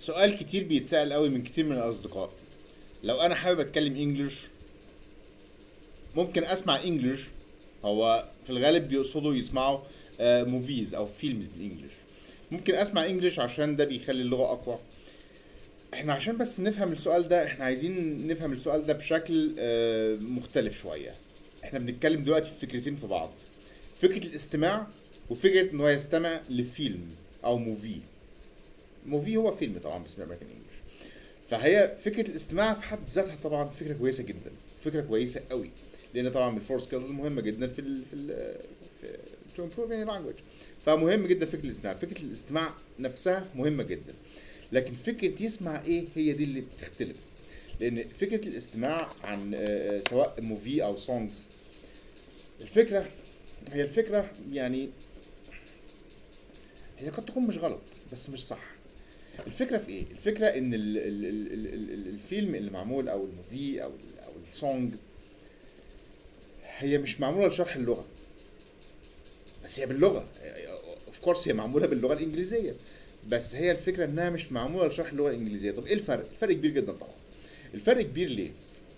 سؤال كتير بيتسأل قوي من كتير من الأصدقاء. لو أنا حابب أتكلم إنجليش ممكن أسمع إنجليش. هو في الغالب بيقصدوا يسمعوا موفيز أو فيلمز بالإنجليش. ممكن أسمع إنجليش عشان ده بيخلي اللغة أقوى. احنا عشان بس نفهم السؤال ده، احنا عايزين نفهم السؤال ده بشكل مختلف شوية. احنا بنتكلم دلوقتي في فكرتين في بعض: فكرة الاستماع وفكرة ان هو يستمع لفيلم او موفي. موفي هو فيلم طبعا باسم امريكان انجلش. فهي فكره الاستماع في حد ذاتها طبعا فكره كويسه جدا، فكره كويسه قوي. لان طبعا من الفور سكيلز مهمه جدا في to improve any language. فمهم جدا فكره الاستماع. فكره الاستماع نفسها مهمه جدا، لكن فكره يسمع ايه هي دي اللي بتختلف. لان فكره الاستماع عن سواء موفي او سونجز، الفكره هي الفكره يعني هي قد تكون مش غلط بس مش صح. الفكره في ايه؟ الفكره ان الفيلم اللي معمول او الموفي او السونج هي مش معموله لشرح اللغه، بس هي باللغه. اوف كورس هي معموله باللغه الانجليزيه، بس هي الفكره انها مش معموله لشرح اللغه الانجليزيه. طب ايه الفرق؟ الفرق كبير جدا طبعا. الفرق كبير ليه؟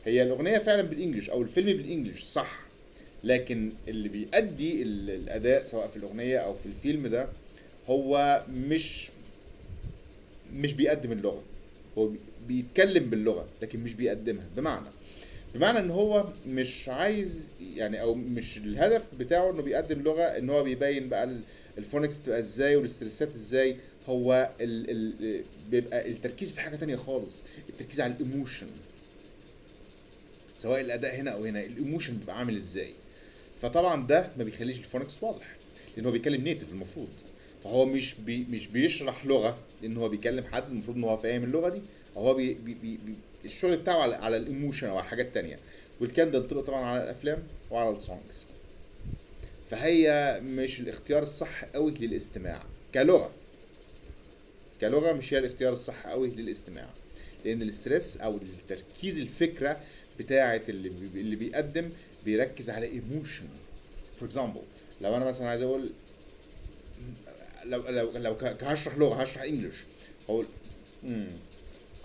هي الاغنيه فعلا بالانجلش او الفيلم بالانجلش صح، لكن اللي بيأدي الاداء سواء في الاغنيه او في الفيلم ده هو مش بيقدم اللغه. هو بيتكلم باللغه لكن مش بيقدمها. بمعنى ان هو مش عايز يعني، او مش الهدف بتاعه انه بيقدم لغه ان هو بيبين بقى الفونكس تبقى ازاي والاسترسات ازاي. هو بيبقى التركيز في حاجه تانية خالص، التركيز على الايموشن. سواء الاداء هنا او هنا الايموشن بيبقى عامل ازاي. فطبعا ده ما بيخليش الفونكس واضح، لان هو بيتكلم نيتف المفروض. فهو مش بيشرح لغه، لان هو بيكلم حد المفروض ان هو فاهم اللغه دي. هو الشغل بتاعه على الايموشن او على حاجات تانية. والكلام ده ينطبق طبعا على الافلام وعلى السونجز. فهي مش الاختيار الصح قوي للاستماع كلغه. كلغه مش هي الاختيار الصح قوي للاستماع، لان الاسترس او التركيز الفكره بتاعه اللي بيقدم بيركز على ايموشن. فور اكزامبل، لو انا مثلا عايز اقول، هشرح لغه، هشرح انجلش، هقول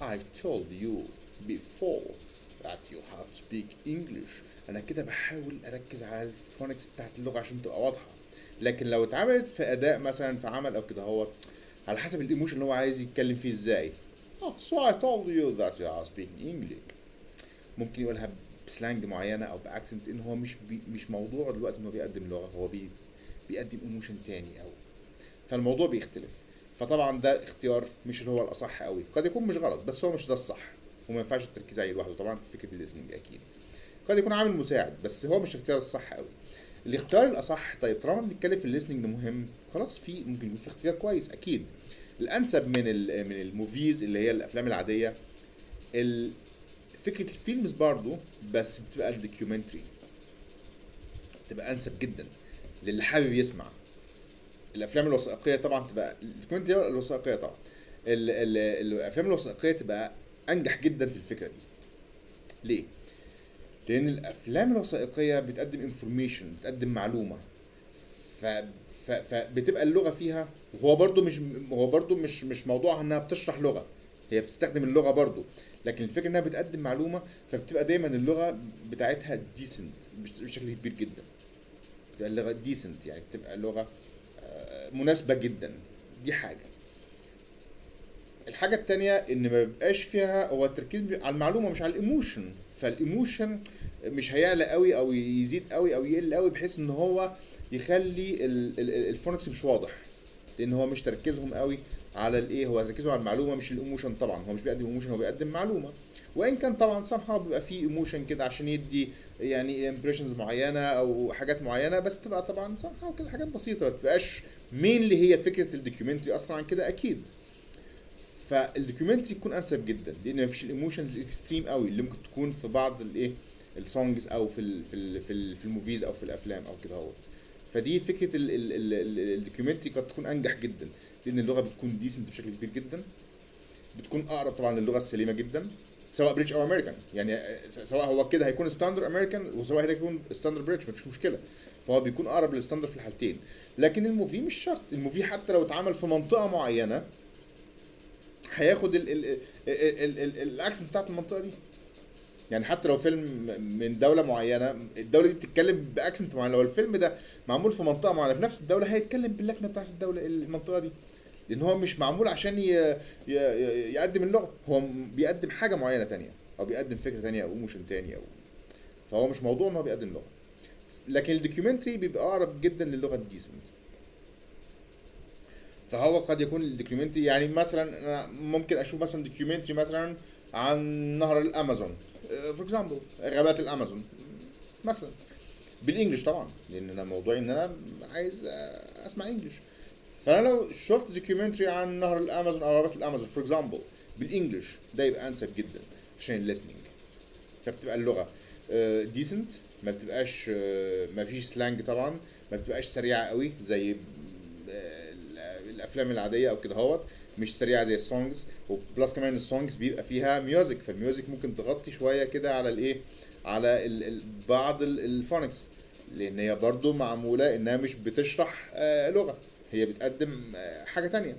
I told you before that you have to speak English. انا كده بحاول اركز على الفونكس بتاعت اللغه عشان تبقى واضحه. لكن لو اتعملت في اداء مثلا في عمل او كده، هو على حسب الايموشن اللي هو عايز يتكلم فيه ازاي. So I told you that you are speaking English. ممكن يقولها بسلانج معينه او باكسنت، ان هو مش موضوع دلوقتي انه بيقدم لغه، هو بيقدم ايموشن تاني. او فالموضوع بيختلف. فطبعا ده اختيار مش اللي هو الاصح قوي، قد يكون مش غلط بس هو مش ده الصح. وما ينفعش التركيز عليه لوحده طبعا في فكره الليسننج اكيد. قد يكون عامل مساعد بس هو مش الاختيار الصح قوي. الاختيار الاصح، طيب طالما بنتكلم في الليسننج ده مهم، خلاص في ممكن يكون في اختيار كويس اكيد. الانسب من الموفيز اللي هي الافلام العاديه، فكره الفيلمز برضو، بس بتبقى الدوكيومنتري تبقى انسب جدا للي حابب يسمع. الافلام الوثائقيه طبعا تبقى الدوكيومنتري الوثائقيه طبعا. الافلام الوثائقيه تبقى انجح جدا في الفكره دي. ليه؟ لان الافلام الوثائقيه بتقدم انفورميشن، بتقدم معلومه. ف فبتبقى اللغه فيها، هو برضو مش موضوعها انها بتشرح لغه، هي بتستخدم اللغه برضو، لكن الفكره انها بتقدم معلومه. فبتبقى دايما اللغه بتاعتها ديسنت بشكل كبير جدا. بتبقى اللغه ديسنت، يعني بتبقى لغه مناسبه جدا. دي حاجه. الحاجة التانية ان ما بيبقاش فيها هو التركيز على المعلومة مش على الايموشن. فالايموشن مش هيعلى قوي او يزيد قوي او يقل قوي بحيث ان هو يخلي الفونكس مش واضح، لان هو مش تركيزهم قوي على الايه، هو تركيزه على المعلومة مش الايموشن. طبعا هو مش بيقدم ايموشن، هو بيقدم معلومة. وان كان طبعا somehow بيبقى فيه ايموشن كده عشان يدي يعني امبريشنز معينة او حاجات معينة، بس تبقى طبعا somehow كده حاجات بسيطة، ما تبقاش مين اللي هي فكرة الدوكيومنتري اصلا عن كده اكيد. فالدوكيومنتري يكون انسب جدا لان مفيش الايموشنز الاكستريم قوي اللي ممكن تكون في بعض الايه السونجز او في الموفيز او في الافلام او كده. هو فدي فكره الدوكيومنتري قد تكون انجح جدا، لان اللغه بتكون ديسنت بشكل كبير جدا، بتكون اقرب طبعا للغه السليمه جدا، سواء بريتش او امريكان. يعني سواء هو كده هيكون ستاندر امريكان وسواء هيكون ستاندر بريتش، مفيش مشكله. فهو بيكون اقرب للستاندر في الحالتين. لكن الموفي مش شرط. الموفي حتى لو اتعمل في منطقه معينه هياخد الاكسنت بتاعت المنطقه دي. يعني حتى لو فيلم من دوله معينه، الدوله دي بتتكلم باكسنت معين، لو الفيلم ده معمول في منطقه معينه في نفس الدوله هيتكلم باللكنه بتاعت الدوله المنطقه دي. لان هو مش معمول عشان يقدم اللغه، هو بيقدم حاجه معينه تانية، او بيقدم فكره تانية او ايموشن تاني، او فهو مش موضوع ان هو بيقدم لغه. لكن الدوكيومنتري بيبقى اقرب جدا للغه الديسنت. فهو قد يكون الدوكيومنتري يعني مثلا انا ممكن اشوف مثلا دوكيومنتري مثلا عن نهر الامازون، فور اكزامبل غابات الامازون مثلا، بالانجلش طبعا، لان انا موضوعي ان انا عايز اسمع انجلش. فانا لو شفت دوكيومنتري عن نهر الامازون او غابات الامازون فور اكزامبل بالانجلش، ده يبقى انسب جدا عشان الليسننج. فبتبقى اللغه ديسنت، ما بتبقاش ما فيش سلانج طبعا، ما بتبقاش سريعه قوي زي الافلام العاديه او كده هوت، مش سريعه زي السونجز. وبلس كمان السونجز بيبقى فيها ميوزك، فالميوزك ممكن تغطي شويه كده على الايه، على بعض الفونكس، لان هي برضو معموله انها مش بتشرح لغه، هي بتقدم حاجه تانية.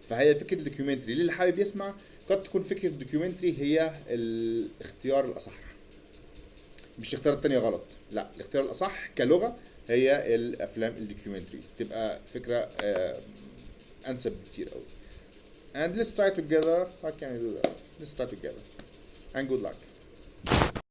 فهي فكره الدوكيومنتري للي حابب يسمع، قد تكون فكره الدوكيومنتري هي الاختيار الاصح. مش الاختيار التانية غلط، لا، الاختيار الاصح كلغه هي الافلام الدوكيومنتري، تبقى فكره انسب بكتير قوي. And let's try together. How can we do that? Let's try together. And good luck.